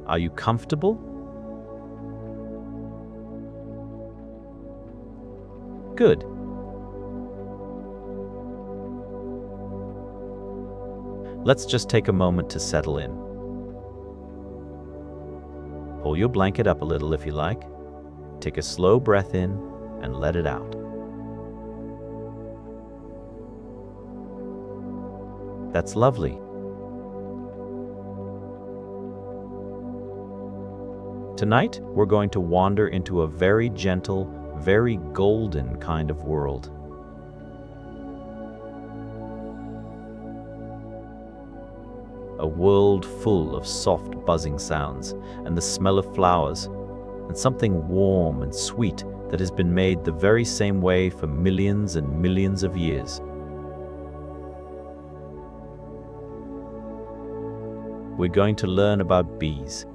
Are you comfortable? Good. Let's just take a moment to settle in. Pull your blanket up a little if you like. Take a slow breath in and let it out. That's lovely. Tonight, we're going to wander into a very gentle, very golden kind of world. A world full of soft buzzing sounds and the smell of flowers, and something warm and sweet that has been made the very same way for millions and millions of years. We're going to learn about bees.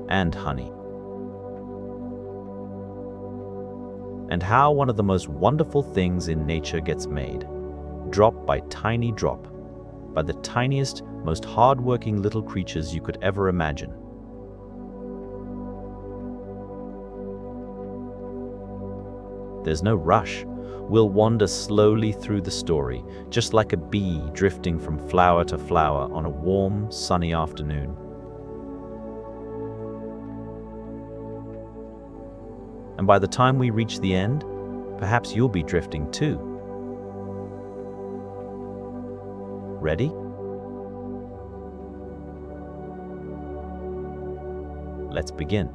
And honey. And how one of the most wonderful things in nature gets made, drop by tiny drop, by the tiniest, most hard-working little creatures you could ever imagine. There's no rush. We'll wander slowly through the story, just like a bee drifting from flower to flower on a warm, sunny afternoon. And by the time we reach the end, perhaps you'll be drifting too. Ready? Let's begin.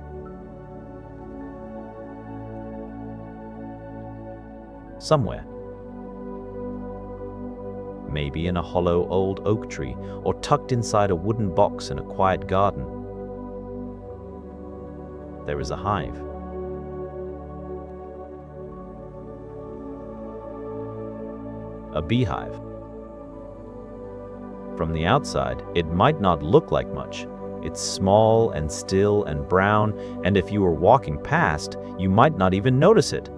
Somewhere. Maybe in a hollow old oak tree, or tucked inside a wooden box in a quiet garden, there is a hive. A beehive. From the outside, it might not look like much. It's small and still and brown, and if you were walking past, you might not even notice it.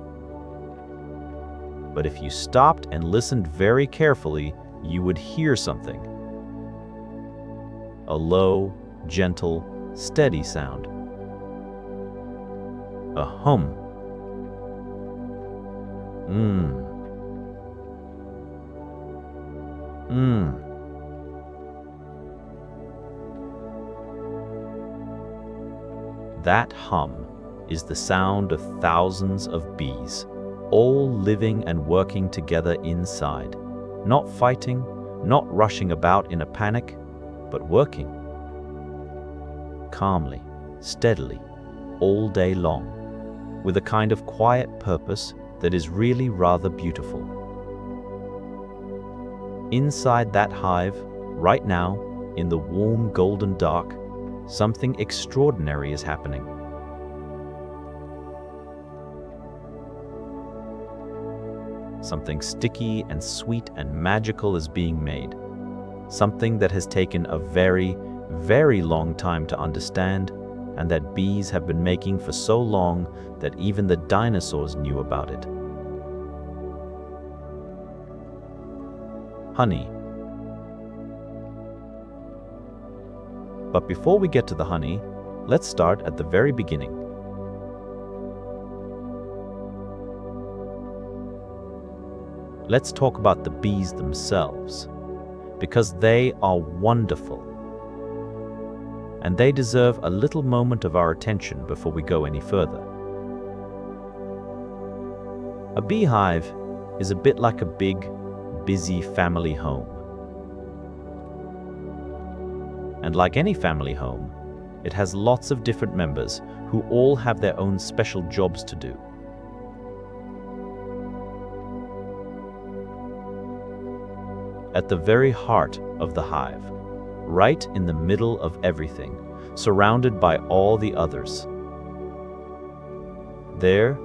But if you stopped and listened very carefully, you would hear something. A low, gentle, steady sound. A hum. That hum is the sound of thousands of bees, all living and working together inside, not fighting, not rushing about in a panic, but working. Calmly, steadily, all day long, with a kind of quiet purpose that is really rather beautiful. Inside that hive, right now, in the warm golden dark, something extraordinary is happening. Something sticky and sweet and magical is being made. Something that has taken a very, very long time to understand, and that bees have been making for so long that even the dinosaurs knew about it. Honey. But before we get to the honey, let's start at the very beginning. Let's talk about the bees themselves, because they are wonderful. And they deserve a little moment of our attention before we go any further. A beehive is a bit like a big, busy family home. And like any family home, it has lots of different members who all have their own special jobs to do. At the very heart of the hive, right in the middle of everything, surrounded by all the others, there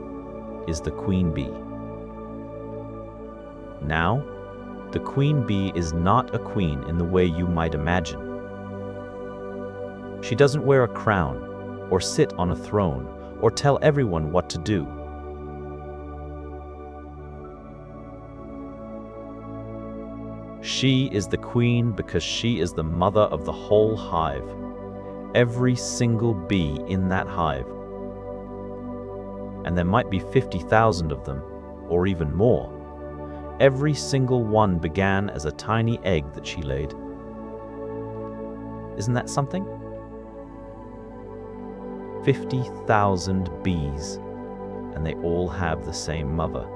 is the queen bee. Now, the queen bee is not a queen in the way you might imagine. She doesn't wear a crown, or sit on a throne, or tell everyone what to do. She is the queen because she is the mother of the whole hive. Every single bee in that hive. And there might be 50,000 of them, or even more. Every single one began as a tiny egg that she laid. Isn't that something? 50,000 bees, and they all have the same mother.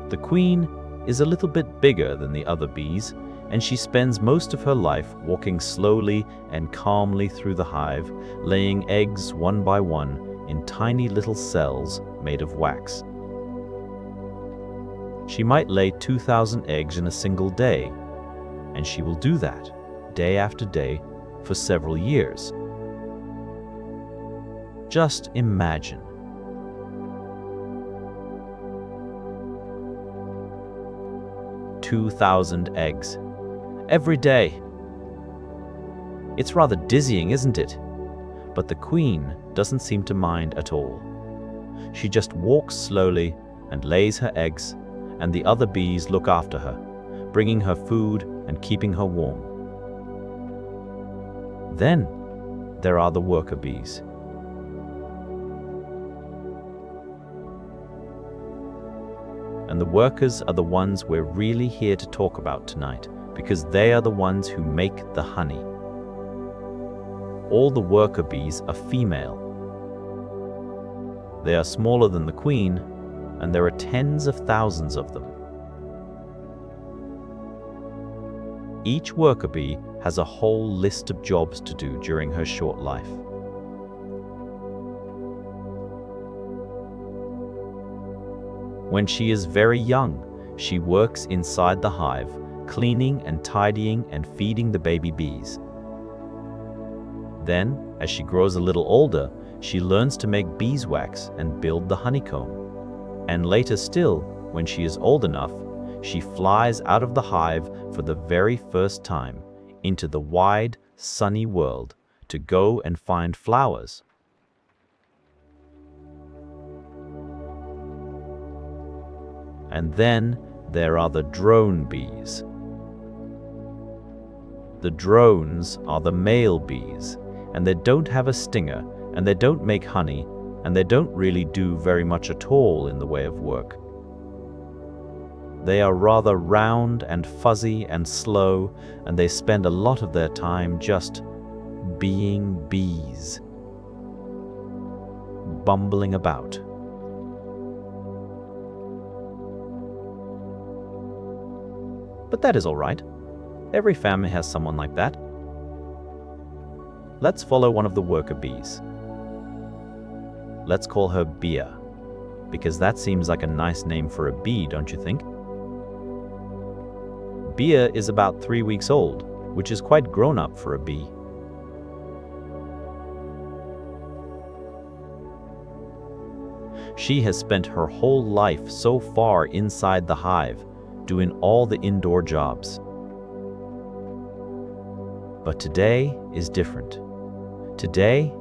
The queen is a little bit bigger than the other bees, and she spends most of her life walking slowly and calmly through the hive, laying eggs one by one in tiny little cells made of wax. She might lay 2,000 eggs in a single day, and she will do that day after day for several years. Just imagine. "2,000 eggs every day. It's rather dizzying, isn't it? But the queen doesn't seem to mind at all. She just walks slowly and lays her eggs, and the other bees look after her, bringing her food and keeping her warm. Then there are the worker bees. And the workers are the ones we're really here to talk about tonight, because they are the ones who make the honey. All the worker bees are female. They are smaller than the queen, and there are tens of thousands of them. Each worker bee has a whole list of jobs to do during her short life. When she is very young, she works inside the hive, cleaning and tidying and feeding the baby bees. Then, as she grows a little older, she learns to make beeswax and build the honeycomb. And later still, when she is old enough, she flies out of the hive for the very first time into the wide, sunny world to go and find flowers. And then there are the drone bees. The drones are the male bees, and they don't have a stinger, and they don't make honey, and they don't really do very much at all in the way of work. They are rather round and fuzzy and slow, and they spend a lot of their time just being bees, bumbling about. But that is all right. Every family has someone like that. Let's follow one of the worker bees. Let's call her Bea, because that seems like a nice name for a bee, don't you think? Bea is about 3 weeks old, which is quite grown up for a bee. She has spent her whole life so far inside the hive, doing all the indoor jobs. But today is different. Today,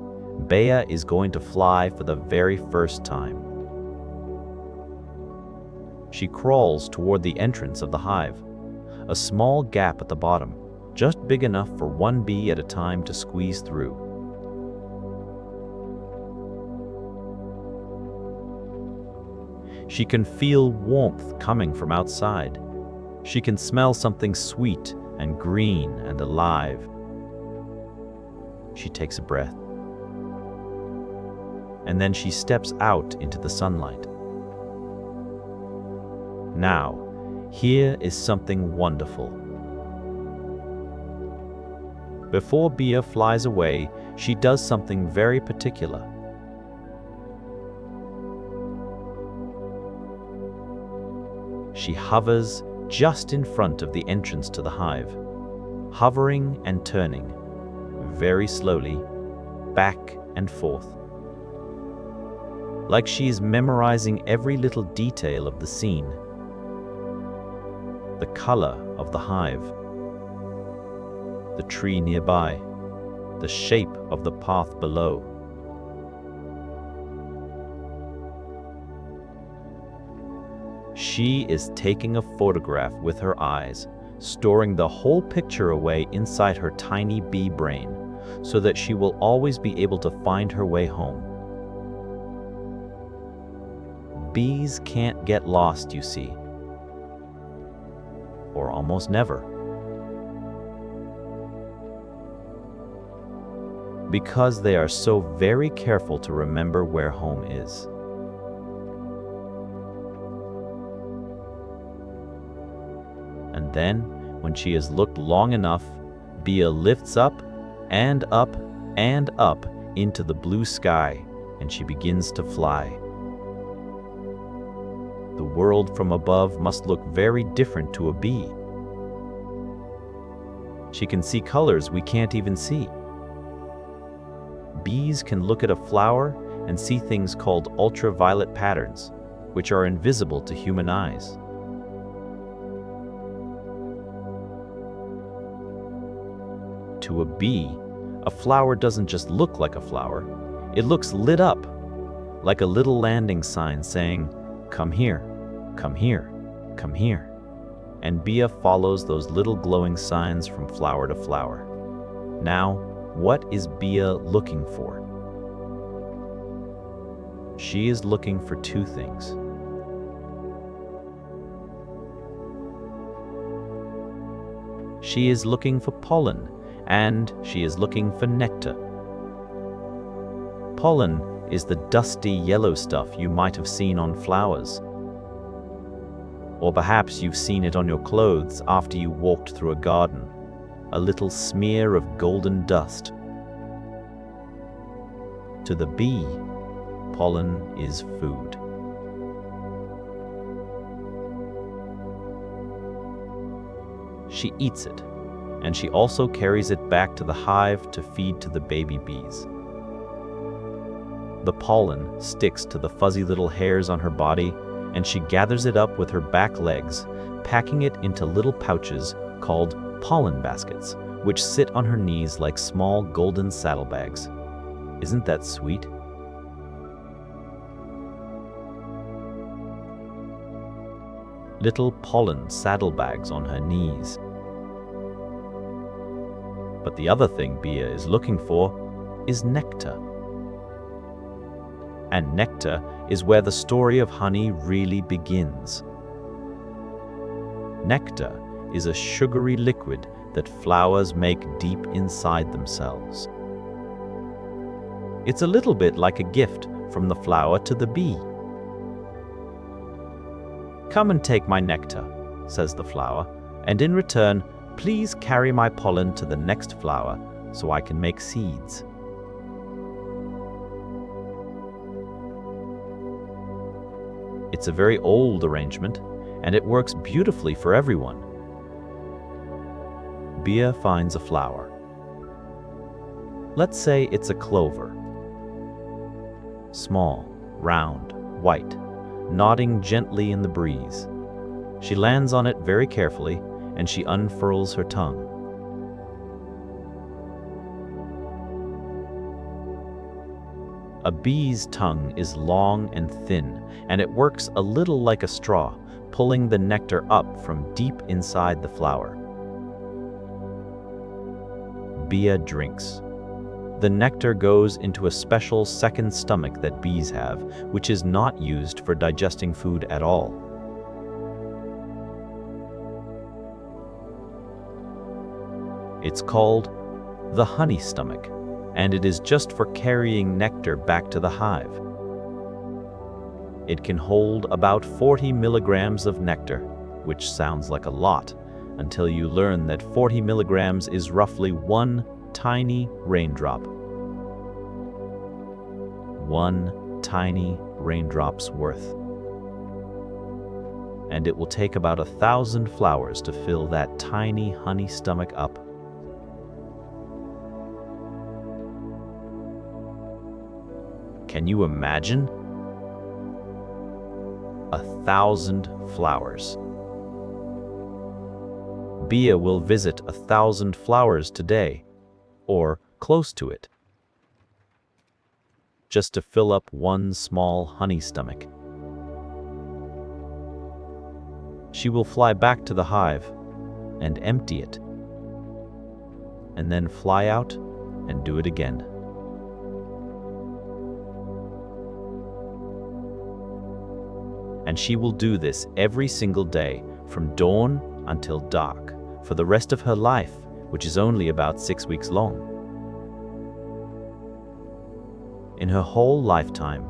Bea is going to fly for the very first time. She crawls toward the entrance of the hive, a small gap at the bottom, just big enough for one bee at a time to squeeze through. She can feel warmth coming from outside. She can smell something sweet and green and alive. She takes a breath. And then she steps out into the sunlight. Now, here is something wonderful. Before Bea flies away, she does something very particular. She hovers just in front of the entrance to the hive, hovering and turning, very slowly, back and forth. Like she is memorizing every little detail of the scene. The color of the hive, the tree nearby, the shape of the path below. She is taking a photograph with her eyes, storing the whole picture away inside her tiny bee brain, so that she will always be able to find her way home. Bees can't get lost, you see. Or almost never. Because they are so very careful to remember where home is. And then, when she has looked long enough, Bea lifts up and up and up into the blue sky, and she begins to fly. The world from above must look very different to a bee. She can see colors we can't even see. Bees can look at a flower and see things called ultraviolet patterns, which are invisible to human eyes. To a bee, a flower doesn't just look like a flower. It looks lit up, like a little landing sign saying, "Come here, come here, come here." And Bea follows those little glowing signs from flower to flower. Now, what is Bea looking for? She is looking for two things. She is looking for pollen, and she is looking for nectar. Pollen is the dusty yellow stuff you might have seen on flowers. Or perhaps you've seen it on your clothes after you walked through a garden, a little smear of golden dust. To the bee, pollen is food. She eats it, and she also carries it back to the hive to feed to the baby bees. The pollen sticks to the fuzzy little hairs on her body, and she gathers it up with her back legs, packing it into little pouches called pollen baskets, which sit on her knees like small golden saddlebags. Isn't that sweet? Little pollen saddlebags on her knees. But the other thing Bea is looking for is nectar. And nectar is where the story of honey really begins. Nectar is a sugary liquid that flowers make deep inside themselves. It's a little bit like a gift from the flower to the bee. "Come and take my nectar," says the flower, "and in return, please carry my pollen to the next flower so I can make seeds." It's a very old arrangement, and it works beautifully for everyone. Bea finds a flower. Let's say it's a clover. Small, round, white, nodding gently in the breeze. She lands on it very carefully, and she unfurls her tongue. A bee's tongue is long and thin, and it works a little like a straw, pulling the nectar up from deep inside the flower. Bea drinks. The nectar goes into a special second stomach that bees have, which is not used for digesting food at all. It's called the honey stomach, and it is just for carrying nectar back to the hive. It can hold about 40 milligrams of nectar, which sounds like a lot, until you learn that 40 milligrams is roughly one tiny raindrop. One tiny raindrop's worth. And it will take about 1,000 flowers to fill that tiny honey stomach up. Can you imagine? 1,000 flowers. Bea will visit 1,000 flowers today, or close to it, just to fill up one small honey stomach. She will fly back to the hive and empty it, and then fly out and do it again. And she will do this every single day from dawn until dark for the rest of her life, which is only about 6 weeks long. In her whole lifetime,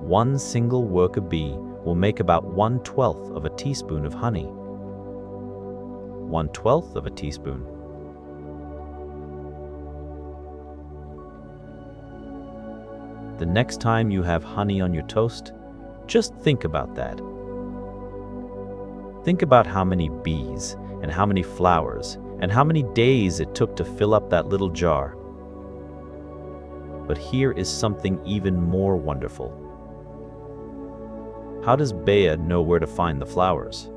one single worker bee will make about 1/12 of a teaspoon of honey. 1/12 of a teaspoon. The next time you have honey on your toast, just think about that. Think about how many bees and how many flowers and how many days it took to fill up that little jar. But here is something even more wonderful. How does Bea know where to find the flowers?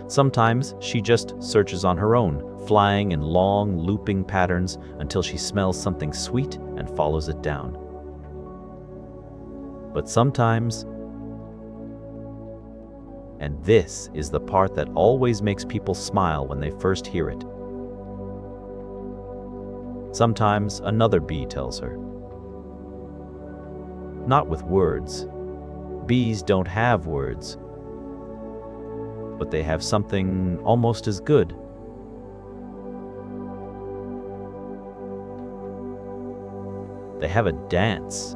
Sometimes she just searches on her own, flying in long, looping patterns until she smells something sweet and follows it down. But sometimes, and this is the part that always makes people smile when they first hear it, sometimes another bee tells her. Not with words. Bees don't have words, but they have something almost as good. They have a dance.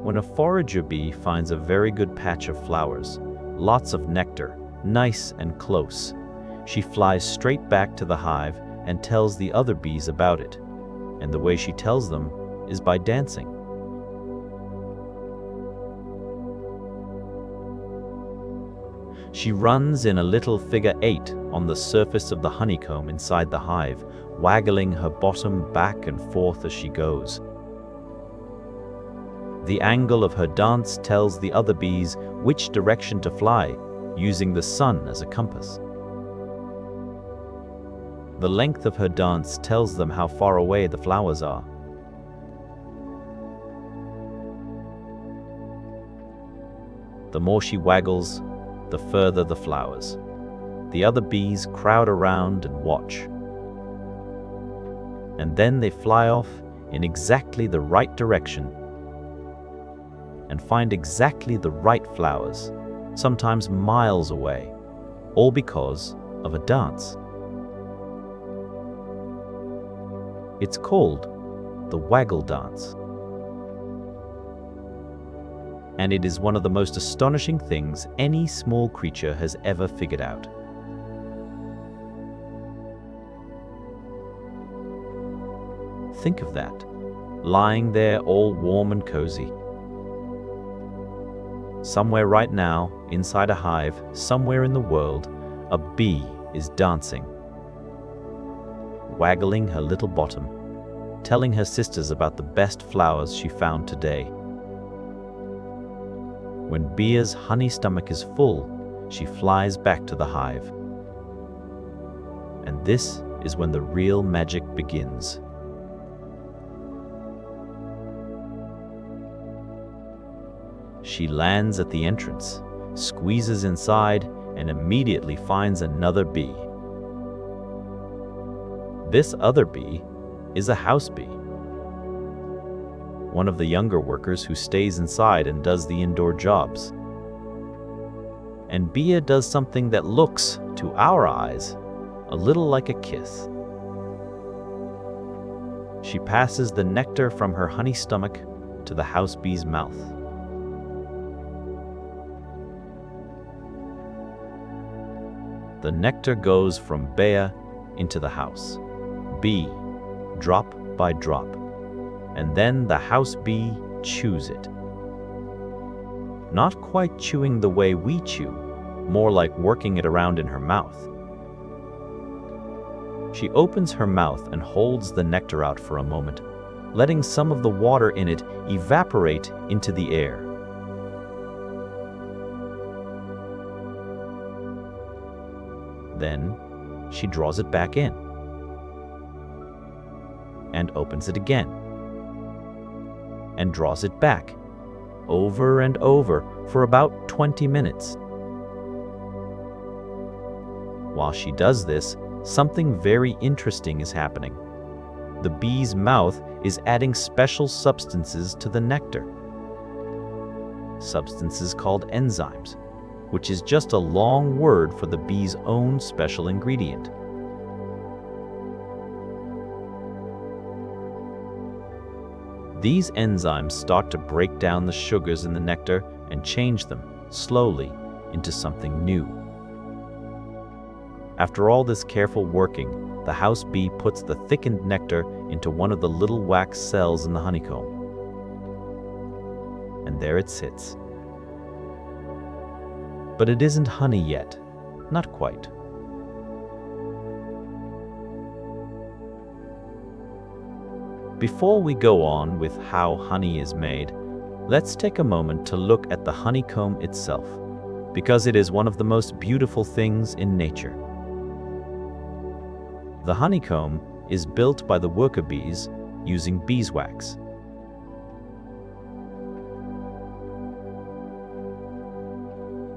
When a forager bee finds a very good patch of flowers, lots of nectar, nice and close, she flies straight back to the hive and tells the other bees about it. And the way she tells them is by dancing. She runs in a little figure 8 on the surface of the honeycomb inside the hive, waggling her bottom back and forth as she goes. The angle of her dance tells the other bees which direction to fly, using the sun as a compass. The length of her dance tells them how far away the flowers are. The more she waggles, the further the flowers. The other bees crowd around and watch. And then they fly off in exactly the right direction and find exactly the right flowers, sometimes miles away, all because of a dance. It's called the waggle dance. And it is one of the most astonishing things any small creature has ever figured out. Think of that, lying there all warm and cozy. Somewhere right now, inside a hive, somewhere in the world, a bee is dancing, waggling her little bottom, telling her sisters about the best flowers she found today. When Bea's honey stomach is full, she flies back to the hive. And this is when the real magic begins. She lands at the entrance, squeezes inside, and immediately finds another bee. This other bee is a house bee, one of the younger workers who stays inside and does the indoor jobs. And Bea does something that looks, to our eyes, a little like a kiss. She passes the nectar from her honey stomach to the house bee's mouth. The nectar goes from Bea into the house bee, drop by drop, and then the house bee chews it. Not quite chewing the way we chew, more like working it around in her mouth. She opens her mouth and holds the nectar out for a moment, letting some of the water in it evaporate into the air. Then she draws it back in and opens it again. and draws it back, over and over for about 20 minutes. While she does this, something very interesting is happening. The bee's mouth is adding special substances to the nectar. Substances called enzymes, which is just a long word for the bee's own special ingredient. These enzymes start to break down the sugars in the nectar and change them, slowly, into something new. After all this careful working, the house bee puts the thickened nectar into one of the little wax cells in the honeycomb. And there it sits. But it isn't honey yet, not quite. Before we go on with how honey is made, let's take a moment to look at the honeycomb itself, because it is one of the most beautiful things in nature. The honeycomb is built by the worker bees using beeswax.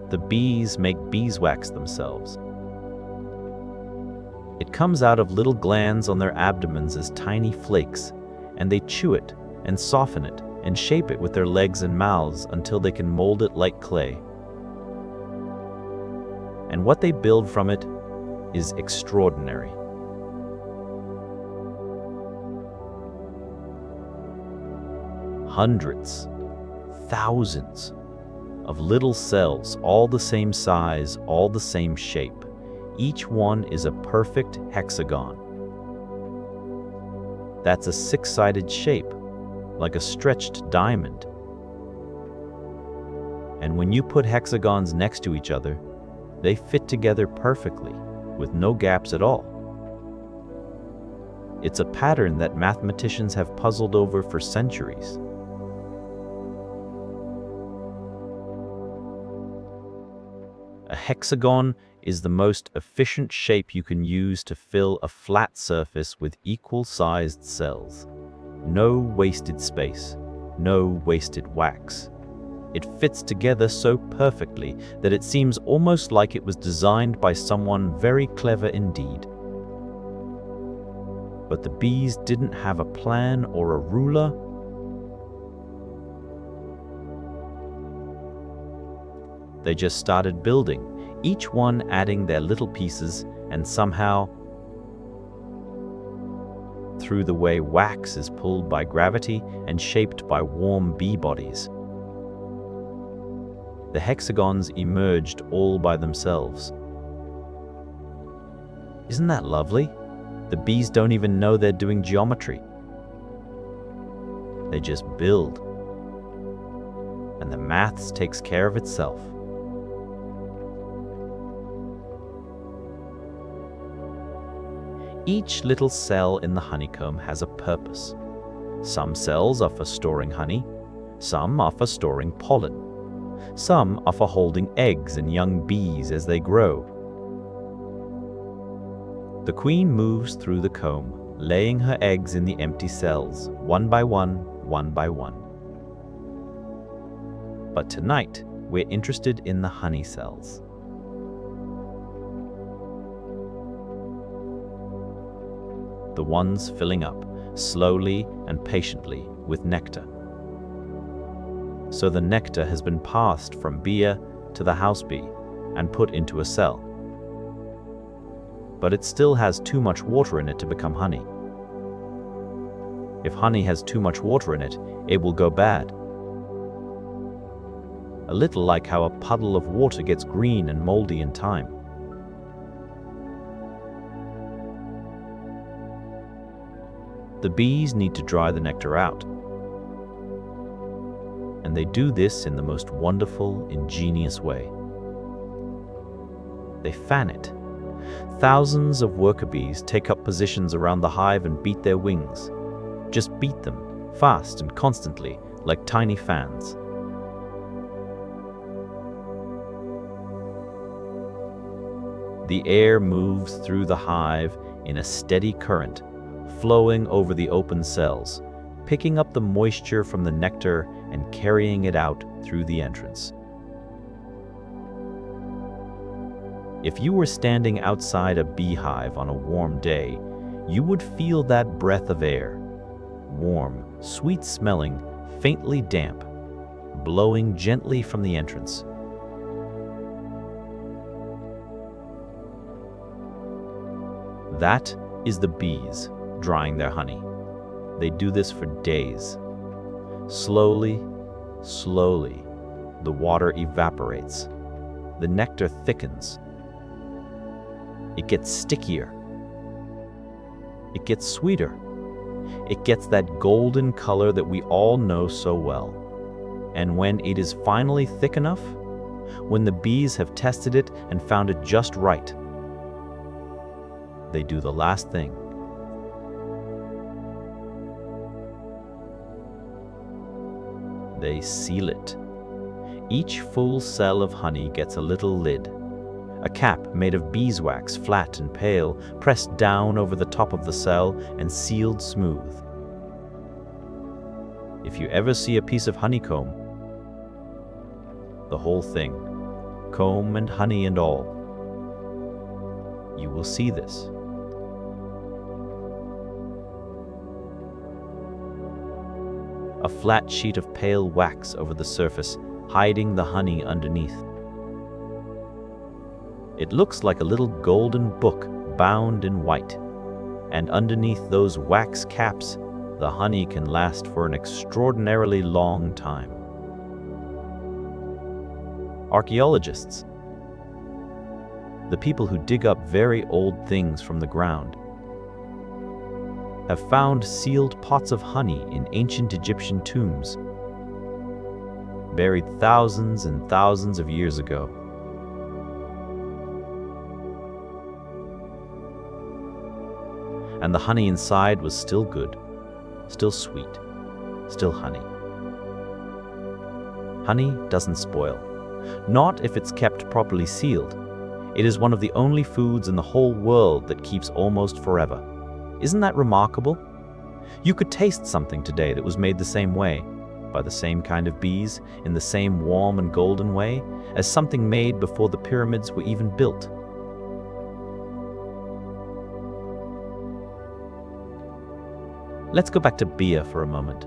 The bees make beeswax themselves. It comes out of little glands on their abdomens as tiny flakes, and they chew it and soften it and shape it with their legs and mouths until they can mold it like clay. And what they build from it is extraordinary. Hundreds, thousands of little cells, all the same size, all the same shape. Each one is a perfect hexagon. That's a six-sided shape, like a stretched diamond. And when you put hexagons next to each other, they fit together perfectly, with no gaps at all. It's a pattern that mathematicians have puzzled over for centuries. A hexagon is the most efficient shape you can use to fill a flat surface with equal-sized cells. No wasted space, no wasted wax. It fits together so perfectly that it seems almost like it was designed by someone very clever indeed. But the bees didn't have a plan or a ruler. They just started building, each one adding their little pieces, and somehow, through the way wax is pulled by gravity and shaped by warm bee bodies, the hexagons emerged all by themselves. Isn't that lovely? The bees don't even know they're doing geometry. They just build, and the maths takes care of itself. Each little cell in the honeycomb has a purpose. Some cells are for storing honey, some are for storing pollen, some are for holding eggs and young bees as they grow. The queen moves through the comb, laying her eggs in the empty cells, one by one, one by one. But tonight, we're interested in the honey cells. The ones filling up, slowly and patiently, with nectar. So the nectar has been passed from bee to the house bee and put into a cell. But it still has too much water in it to become honey. If honey has too much water in it, it will go bad. A little like how a puddle of water gets green and moldy in time. The bees need to dry the nectar out. And they do this in the most wonderful, ingenious way. They fan it. Thousands of worker bees take up positions around the hive and beat their wings. Just beat them, fast and constantly, like tiny fans. The air moves through the hive in a steady current, flowing over the open cells, picking up the moisture from the nectar and carrying it out through the entrance. If you were standing outside a beehive on a warm day, you would feel that breath of air, warm, sweet-smelling, faintly damp, blowing gently from the entrance. That is the bees drying their honey. They do this for days. Slowly, slowly, the water evaporates. The nectar thickens. It gets stickier. It gets sweeter. It gets that golden color that we all know so well. And when it is finally thick enough, when the bees have tested it and found it just right, they do the last thing. They seal it. Each full cell of honey gets a little lid, a cap made of beeswax, flat and pale, pressed down over the top of the cell and sealed smooth. If you ever see a piece of honeycomb, the whole thing, comb and honey and all, you will see this. A flat sheet of pale wax over the surface, hiding the honey underneath. It looks like a little golden book bound in white, and underneath those wax caps, the honey can last for an extraordinarily long time. Archaeologists, the people who dig up very old things from the ground, have found sealed pots of honey in ancient Egyptian tombs, buried thousands and thousands of years ago. And the honey inside was still good, still sweet, still honey. Honey doesn't spoil, not if it's kept properly sealed. It is one of the only foods in the whole world that keeps almost forever. Isn't that remarkable? You could taste something today that was made the same way, by the same kind of bees, in the same warm and golden way, as something made before the pyramids were even built. Let's go back to Bea for a moment.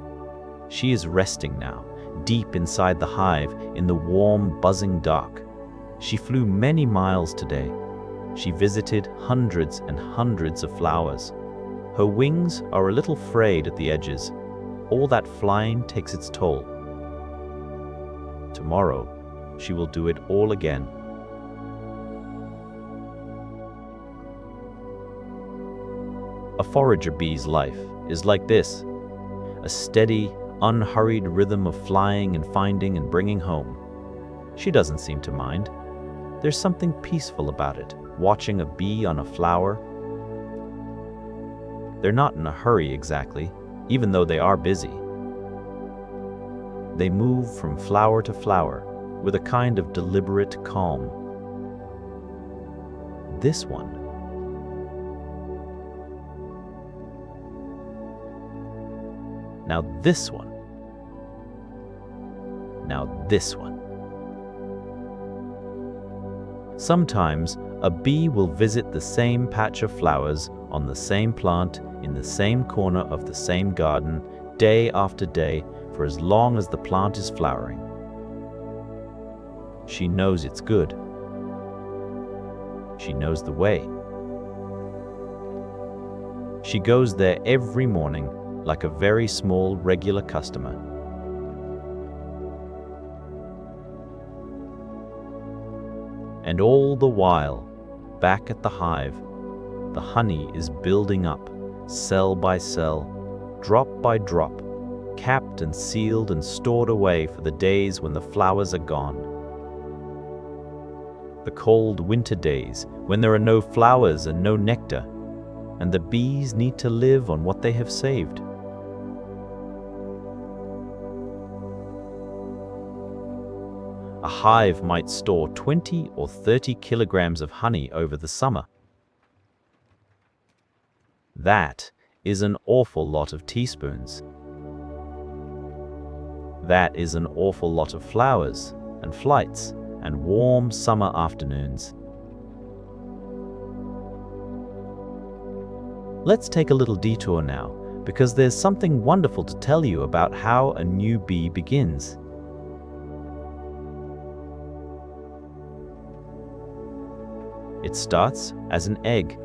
She is resting now, deep inside the hive, in the warm, buzzing dark. She flew many miles today. She visited hundreds and hundreds of flowers. Her wings are a little frayed at the edges. All that flying takes its toll. Tomorrow, she will do it all again. A forager bee's life is like this, a steady, unhurried rhythm of flying and finding and bringing home. She doesn't seem to mind. There's something peaceful about it, watching a bee on a flower. They're not in a hurry exactly, even though they are busy. They move from flower to flower with a kind of deliberate calm. This one. Now this one. Now this one. Sometimes a bee will visit the same patch of flowers on the same plant in the same corner of the same garden day after day for as long as the plant is flowering. She knows it's good. She knows the way. She goes there every morning like a very small, regular customer. And all the while, back at the hive, the honey is building up, cell by cell, drop by drop, capped and sealed and stored away for the days when the flowers are gone. The cold winter days when there are no flowers and no nectar, and the bees need to live on what they have saved. A hive might store 20 or 30 kilograms of honey over the summer. That is an awful lot of teaspoons. That is an awful lot of flowers and flights and warm summer afternoons. Let's take a little detour now, because there's something wonderful to tell you about how a new bee begins. It starts as an egg,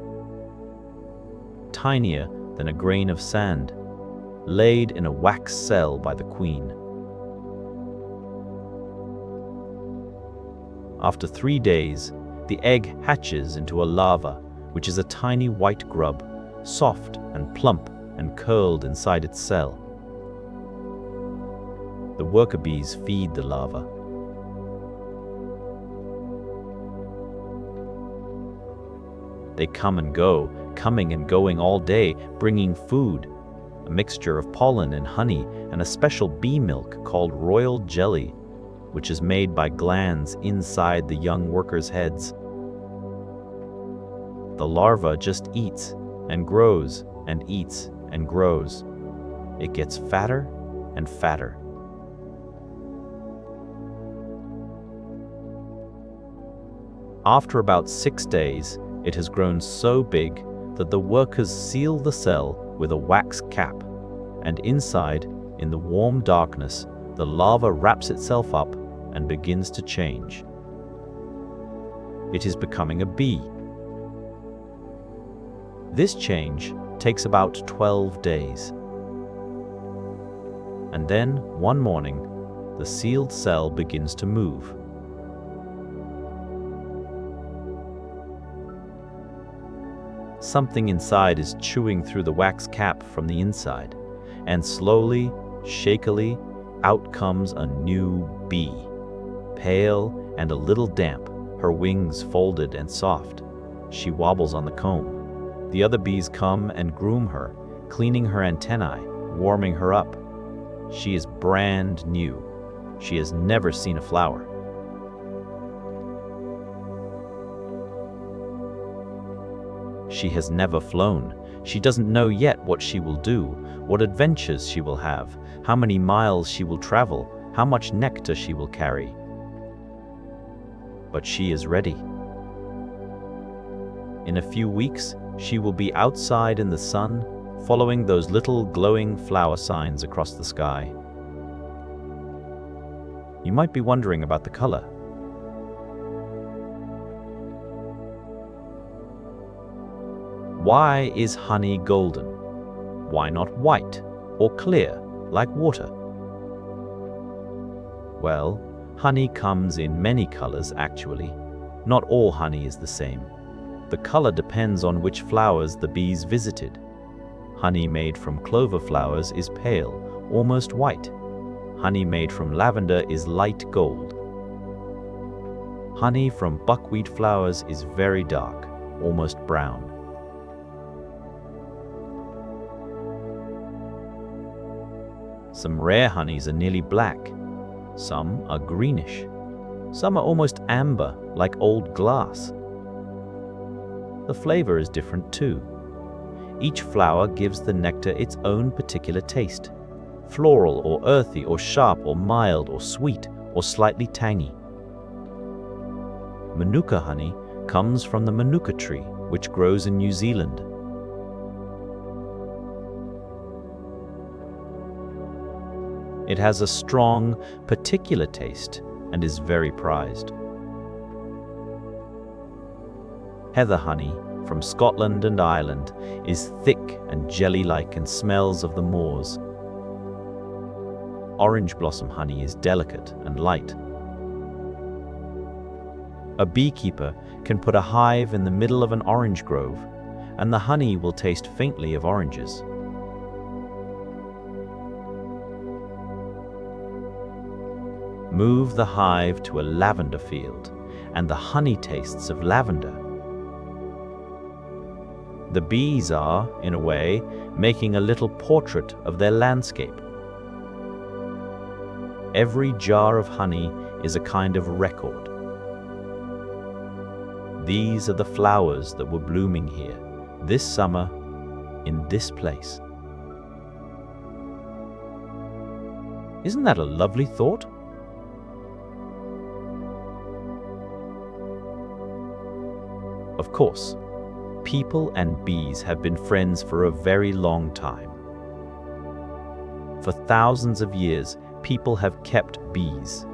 tinier than a grain of sand, laid in a wax cell by the queen. After 3 days, the egg hatches into a larva, which is a tiny white grub, soft and plump and curled inside its cell. The worker bees feed the larva. They come and go, coming and going all day, bringing food, a mixture of pollen and honey, and a special bee milk called royal jelly, which is made by glands inside the young workers' heads. The larva just eats and grows and eats and grows. It gets fatter and fatter. After about 6 days, it has grown so big that the workers seal the cell with a wax cap, and inside, in the warm darkness, the larva wraps itself up and begins to change. It is becoming a bee. This change takes about 12 days. And then, one morning, the sealed cell begins to move. Something inside is chewing through the wax cap from the inside, and slowly, shakily, out comes a new bee, pale and a little damp, her wings folded and soft. She wobbles on the comb. The other bees come and groom her, cleaning her antennae, warming her up. She is brand new. She has never seen a flower. She has never flown. She doesn't know yet what she will do, what adventures she will have, how many miles she will travel, how much nectar she will carry. But she is ready. In a few weeks, she will be outside in the sun, following those little glowing flower signs across the sky. You might be wondering about the color. Why is honey golden? Why not white or clear, like water? Well, honey comes in many colors actually. Not all honey is the same. The color depends on which flowers the bees visited. Honey made from clover flowers is pale, almost white. Honey made from lavender is light gold. Honey from buckwheat flowers is very dark, almost brown. Some rare honeys are nearly black. Some are greenish. Some are almost amber, like old glass. The flavor is different too. Each flower gives the nectar its own particular taste. Floral or earthy or sharp or mild or sweet or slightly tangy. Manuka honey comes from the manuka tree, which grows in New Zealand. It has a strong, particular taste and is very prized. Heather honey from Scotland and Ireland is thick and jelly-like and smells of the moors. Orange blossom honey is delicate and light. A beekeeper can put a hive in the middle of an orange grove, and the honey will taste faintly of oranges. Move the hive to a lavender field, and the honey tastes of lavender. The bees are, in a way, making a little portrait of their landscape. Every jar of honey is a kind of record. These are the flowers that were blooming here, this summer, in this place. Isn't that a lovely thought? Of course, people and bees have been friends for a very long time. For thousands of years, people have kept bees,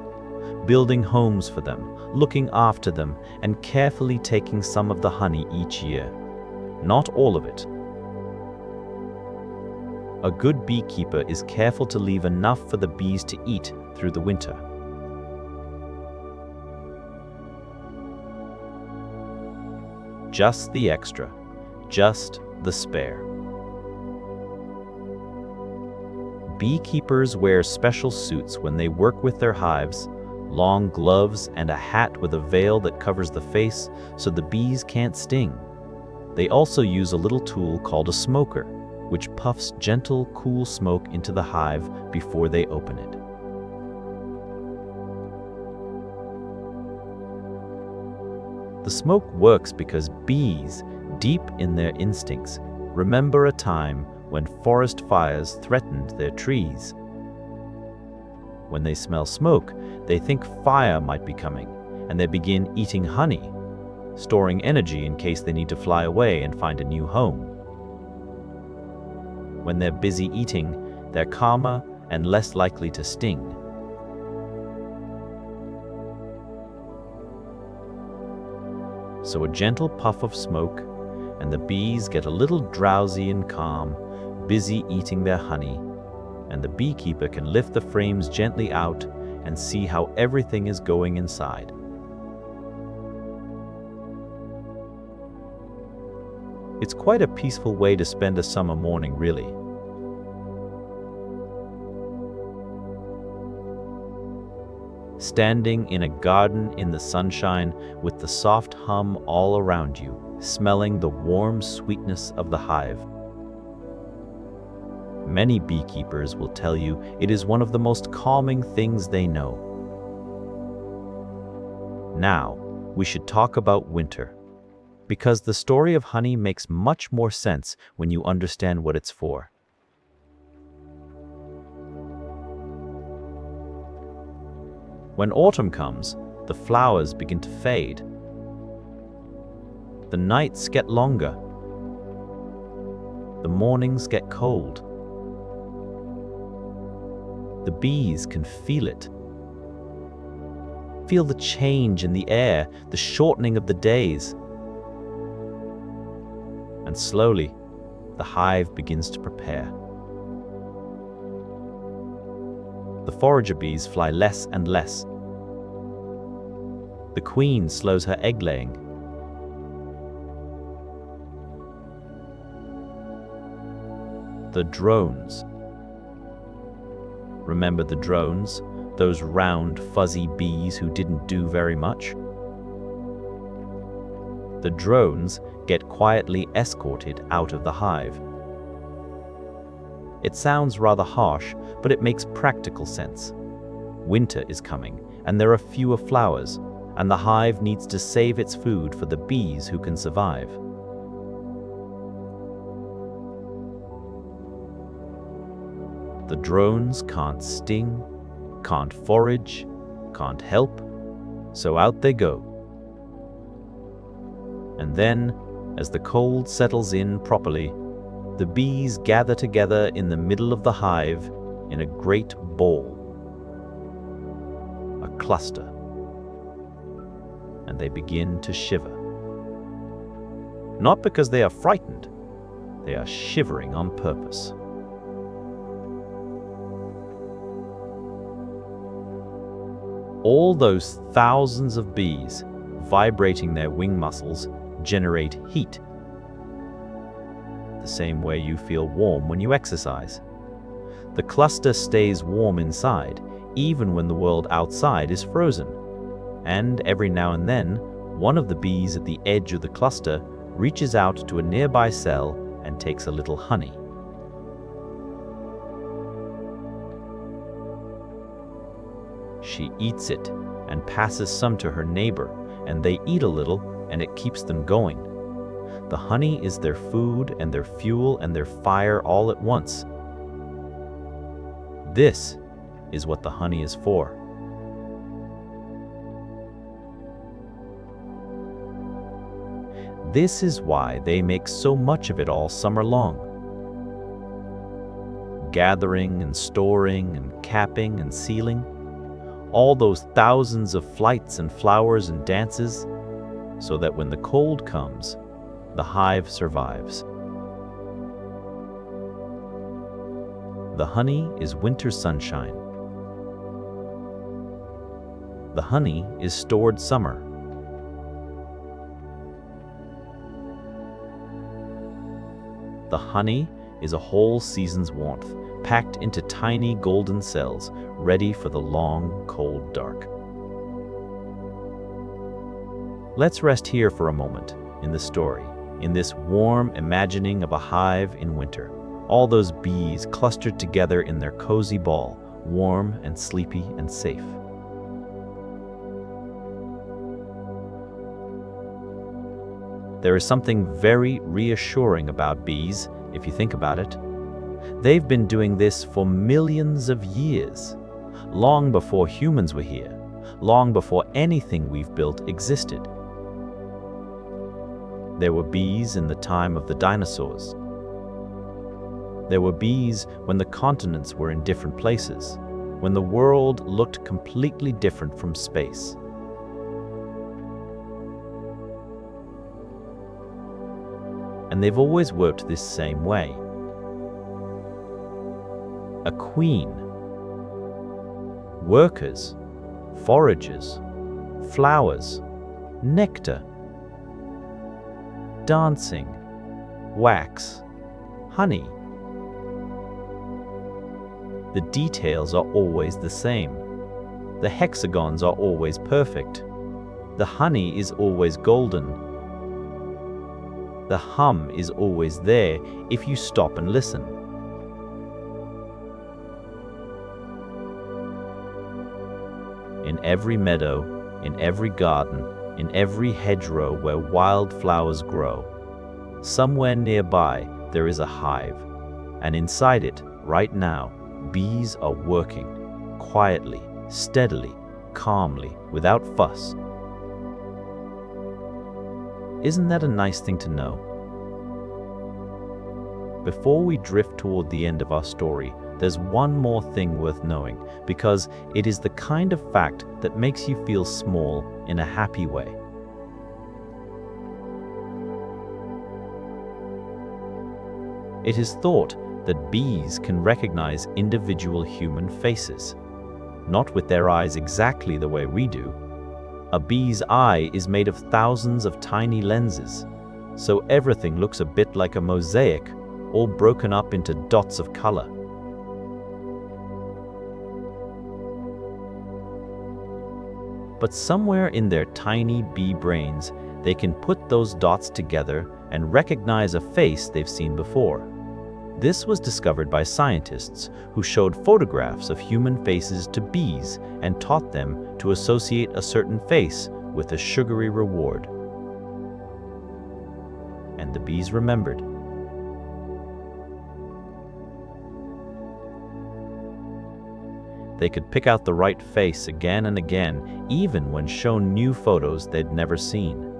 building homes for them, looking after them, and carefully taking some of the honey each year. Not all of it. A good beekeeper is careful to leave enough for the bees to eat through the winter. Just the extra, just the spare. Beekeepers wear special suits when they work with their hives, long gloves and a hat with a veil that covers the face so the bees can't sting. They also use a little tool called a smoker, which puffs gentle, cool smoke into the hive before they open it. The smoke works because bees, deep in their instincts, remember a time when forest fires threatened their trees. When they smell smoke, they think fire might be coming, and they begin eating honey, storing energy in case they need to fly away and find a new home. When they're busy eating, they're calmer and less likely to sting. So a gentle puff of smoke, and the bees get a little drowsy and calm, busy eating their honey, and the beekeeper can lift the frames gently out and see how everything is going inside. It's quite a peaceful way to spend a summer morning, really. Standing in a garden in the sunshine with the soft hum all around you, smelling the warm sweetness of the hive. Many beekeepers will tell you it is one of the most calming things they know. Now, we should talk about winter, because the story of honey makes much more sense when you understand what it's for. When autumn comes, the flowers begin to fade. The nights get longer. The mornings get cold. The bees can feel it. Feel the change in the air, the shortening of the days. And slowly, the hive begins to prepare. The forager bees fly less and less. The queen slows her egg laying. The drones. Remember the drones, those round, fuzzy bees who didn't do very much? The drones get quietly escorted out of the hive. It sounds rather harsh, but it makes practical sense. Winter is coming, and there are fewer flowers, and the hive needs to save its food for the bees who can survive. The drones can't sting, can't forage, can't help, so out they go. And then, as the cold settles in properly, the bees gather together in the middle of the hive in a great ball, a cluster, and they begin to shiver. Not because they are frightened, they are shivering on purpose. All those thousands of bees, vibrating their wing muscles, generate heat. The same way you feel warm when you exercise. The cluster stays warm inside, even when the world outside is frozen. And every now and then, one of the bees at the edge of the cluster reaches out to a nearby cell and takes a little honey. She eats it and passes some to her neighbor, and they eat a little, and it keeps them going. The honey is their food and their fuel and their fire all at once. This is what the honey is for. This is why they make so much of it all summer long. Gathering and storing and capping and sealing, all those thousands of flights and flowers and dances, so that when the cold comes, the hive survives. The honey is winter sunshine. The honey is stored summer. The honey is a whole season's warmth, packed into tiny golden cells, ready for the long, cold dark. Let's rest here for a moment in the story, in this warm imagining of a hive in winter. All those bees clustered together in their cozy ball, warm and sleepy and safe. There is something very reassuring about bees, if you think about it. They've been doing this for millions of years, long before humans were here, long before anything we've built existed. There were bees in the time of the dinosaurs. There were bees when the continents were in different places, when the world looked completely different from space. And they've always worked this same way. A queen, workers, foragers, flowers, nectar, dancing, wax, honey. The details are always the same. The hexagons are always perfect. The honey is always golden. The hum is always there if you stop and listen. In every meadow, in every garden, in every hedgerow where wildflowers grow, somewhere nearby there is a hive, and inside it, right now, bees are working, quietly, steadily, calmly, without fuss. Isn't that a nice thing to know? Before we drift toward the end of our story, there's one more thing worth knowing, because it is the kind of fact that makes you feel small in a happy way. It is thought that bees can recognize individual human faces, not with their eyes exactly the way we do. A bee's eye is made of thousands of tiny lenses, so everything looks a bit like a mosaic, all broken up into dots of color. But somewhere in their tiny bee brains, they can put those dots together and recognize a face they've seen before. This was discovered by scientists who showed photographs of human faces to bees and taught them to associate a certain face with a sugary reward. And the bees remembered. They could pick out the right face again and again, even when shown new photos they'd never seen.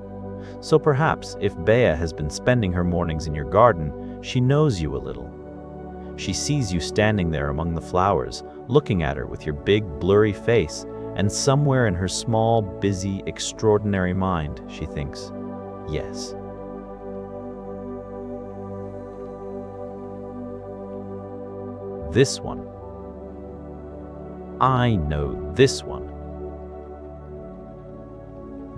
So perhaps if Bea has been spending her mornings in your garden, she knows you a little. She sees you standing there among the flowers, looking at her with your big, blurry face, and somewhere in her small, busy, extraordinary mind, she thinks, yes. This one. I know this one.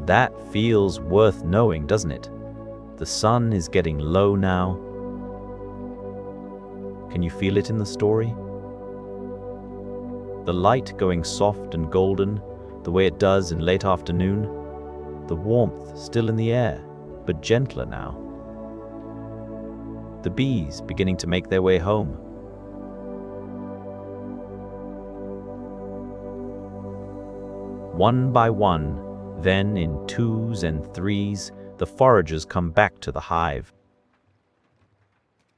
That feels worth knowing, doesn't it? The sun is getting low now. Can you feel it in the story? The light going soft and golden, the way it does in late afternoon. The warmth still in the air, but gentler now. The bees beginning to make their way home. One by one, then in twos and threes, the foragers come back to the hive.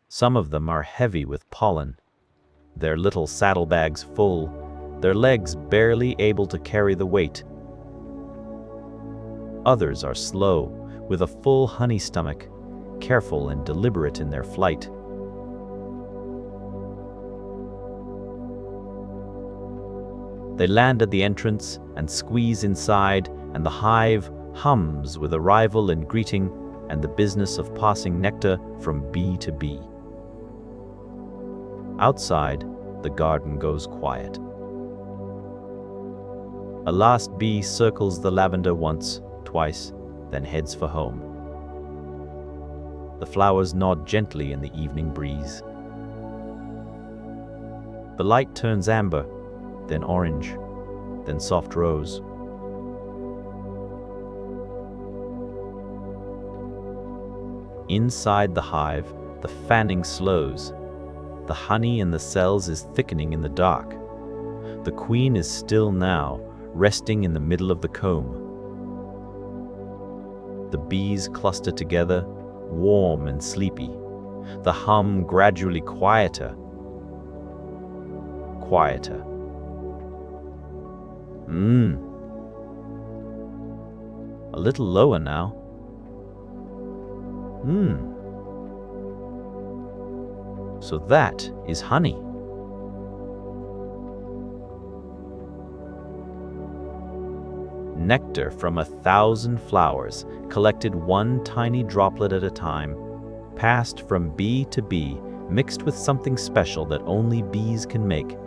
Some of them are heavy with pollen, their little saddlebags full, their legs barely able to carry the weight. Others are slow, with a full honey stomach, careful and deliberate in their flight. They land at the entrance and squeeze inside, and the hive hums with arrival and greeting and the business of passing nectar from bee to bee. Outside, the garden goes quiet. A last bee circles the lavender once, twice, then heads for home. The flowers nod gently in the evening breeze. The light turns amber, then orange, then soft rose. Inside the hive, the fanning slows. The honey in the cells is thickening in the dark. The queen is still now, resting in the middle of the comb. The bees cluster together, warm and sleepy. The hum gradually quieter. Quieter. A little lower now. So that is honey. Nectar from 1,000 flowers, collected one tiny droplet at a time, passed from bee to bee, mixed with something special that only bees can make,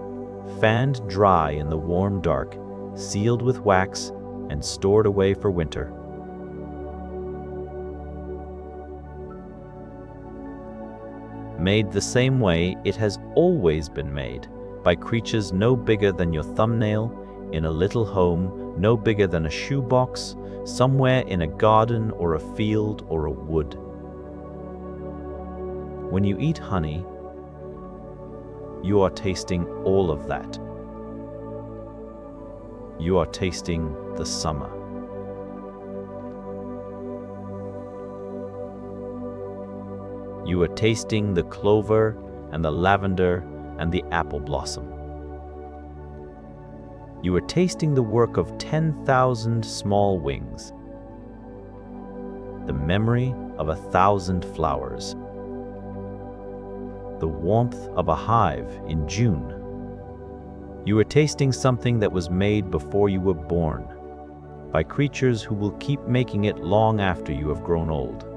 fanned dry in the warm dark, sealed with wax, and stored away for winter. Made the same way it has always been made, by creatures no bigger than your thumbnail, in a little home no bigger than a shoebox, somewhere in a garden or a field or a wood. When you eat honey, you are tasting all of that. You are tasting the summer. You are tasting the clover and the lavender and the apple blossom. You are tasting the work of 10,000 small wings, the memory of 1,000 flowers, the warmth of a hive in June. You are tasting something that was made before you were born, by creatures who will keep making it long after you have grown old.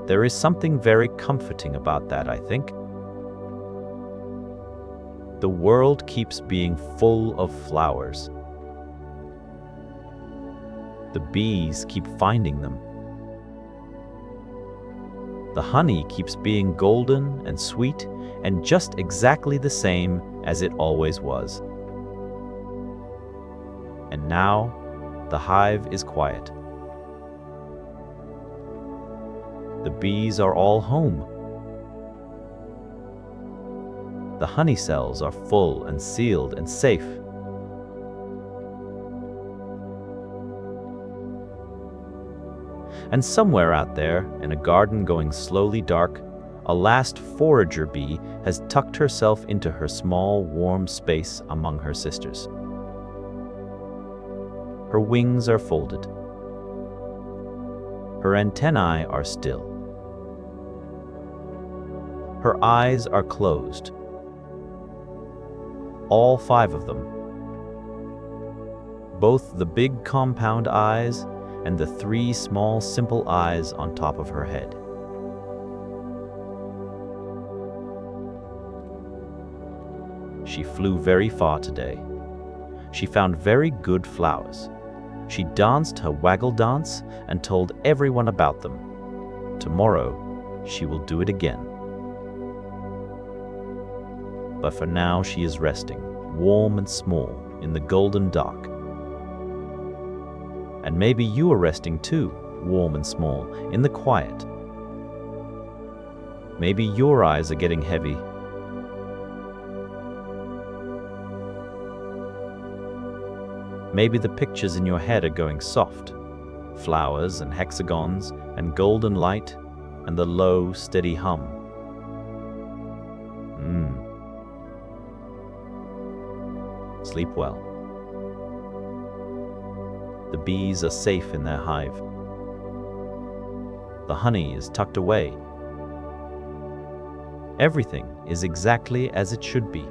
There is something very comforting about that, I think. The world keeps being full of flowers. The bees keep finding them. The honey keeps being golden and sweet and just exactly the same as it always was. And now, the hive is quiet. The bees are all home. The honey cells are full and sealed and safe. And somewhere out there, in a garden going slowly dark, a last forager bee has tucked herself into her small, warm space among her sisters. Her wings are folded. Her antennae are still. Her eyes are closed. All 5 of them. Both the big compound eyes and the 3 small simple eyes on top of her head. She flew very far today. She found very good flowers. She danced her waggle dance and told everyone about them. Tomorrow, she will do it again. But for now, she is resting, warm and small, in the golden dark. And maybe you are resting too, warm and small, in the quiet. Maybe your eyes are getting heavy. Maybe the pictures in your head are going soft. Flowers and hexagons and golden light and the low, steady hum. sleep well. The bees are safe in their hive. The honey is tucked away. Everything is exactly as it should be.